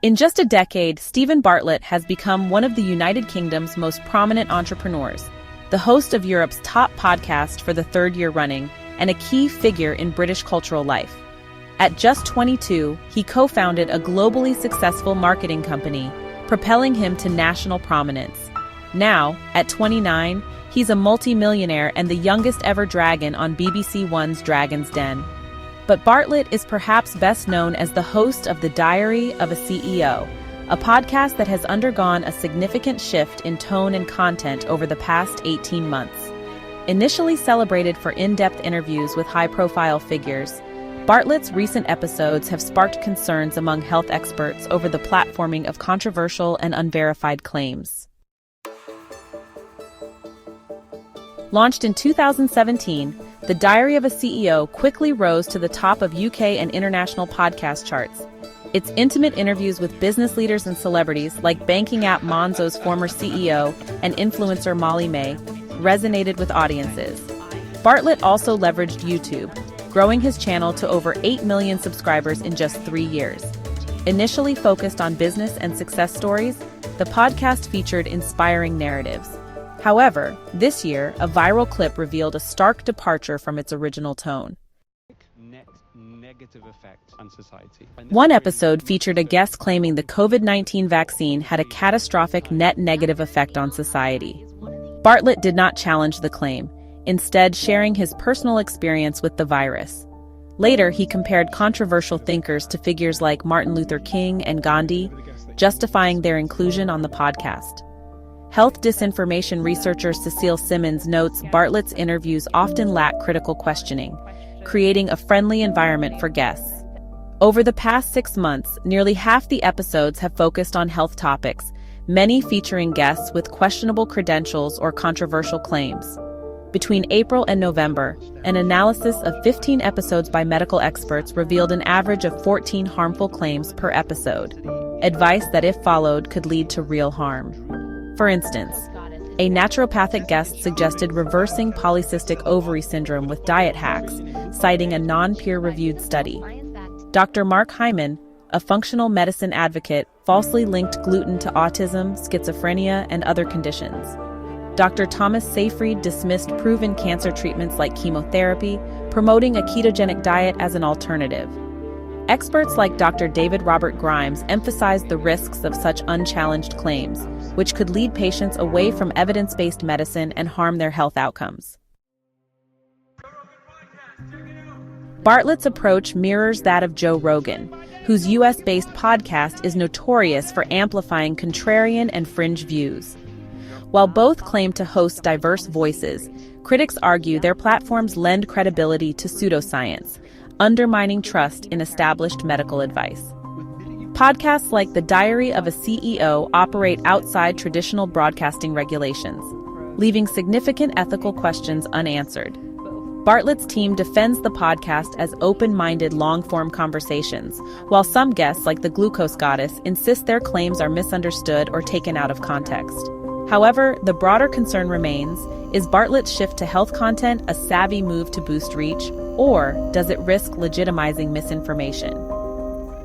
In just a decade, StevenBartlett has become one of the United Kingdom's most prominent entrepreneurs, the host of Europe's top podcast for the third year running, and a key figure in British cultural life. At just 22, he co-founded a globally successful marketing company, propelling him to national prominence. Now, at 29, he's a multi-millionaire and the youngest ever dragon on BBC One's Dragon's Den. But Bartlett is perhaps best known as the host of the Diary of a CEO, a podcast that has undergone a significant shift in tone and content over the past 18 months. Initially celebrated for in-depth interviews with high-profile figures, Bartlett's recent episodes have sparked concerns among health experts over the platforming of controversial and unverified claims. Launched in 2017, the Diary of a CEO quickly rose to the top of UK and international podcast charts. Its intimate interviews with business leaders and celebrities like banking app Monzo's former CEO and influencer Molly May resonated with audiences. Bartlett also leveraged YouTube, growing his channel to over 8 million subscribers in just 3 years. Initially focused on business and success stories, the podcast featured inspiring narratives. However, this year, a viral clip revealed a stark departure from its original tone. One episode featured a guest claiming the COVID-19 vaccine had a catastrophic net negative effect on society. Bartlett did not challenge the claim, instead sharing his personal experience with the virus. Later, he compared controversial thinkers to figures like Martin Luther King and Gandhi, justifying their inclusion on the podcast. Health disinformation researcher Cecile Simmons notes Bartlett's interviews often lack critical questioning, creating a friendly environment for guests. Over the past 6 months, nearly half the episodes have focused on health topics, many featuring guests with questionable credentials or controversial claims. Between April and November, an analysis of 15 episodes by medical experts revealed an average of 14 harmful claims per episode, advice that if followed could lead to real harm. For instance, a naturopathic guest suggested reversing polycystic ovary syndrome with diet hacks, citing a non-peer-reviewed study. Dr. Mark Hyman, a functional medicine advocate, falsely linked gluten to autism, schizophrenia, and other conditions. Dr. Thomas Seyfried dismissed proven cancer treatments like chemotherapy, promoting a ketogenic diet as an alternative. Experts like Dr. David Robert Grimes emphasized the risks of such unchallenged claims, which could lead patients away from evidence-based medicine and harm their health outcomes. Bartlett's approach mirrors that of Joe Rogan, whose US-based podcast is notorious for amplifying contrarian and fringe views. While both claim to host diverse voices, critics argue their platforms lend credibility to pseudoscience, undermining trust in established medical advice. Podcasts like The Diary of a CEO operate outside traditional broadcasting regulations, leaving significant ethical questions unanswered. Bartlett's team defends the podcast as open-minded long-form conversations, while some guests, like the Glucose Goddess, insist their claims are misunderstood or taken out of context. However, the broader concern remains, is Bartlett's shift to health content a savvy move to boost reach, or does it risk legitimizing misinformation?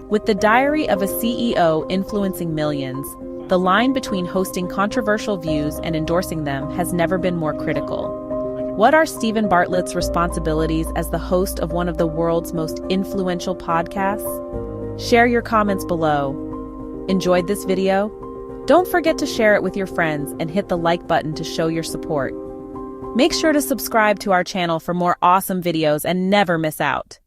With The Diary of a CEO influencing millions, the line between hosting controversial views and endorsing them has never been more critical. What are StevenBartlett's responsibilities as the host of one of the world's most influential podcasts? Share your comments below. Enjoyed this video? Don't forget to share it with your friends and hit the like button to show your support. Make sure to subscribe to our channel for more awesome videos and never miss out.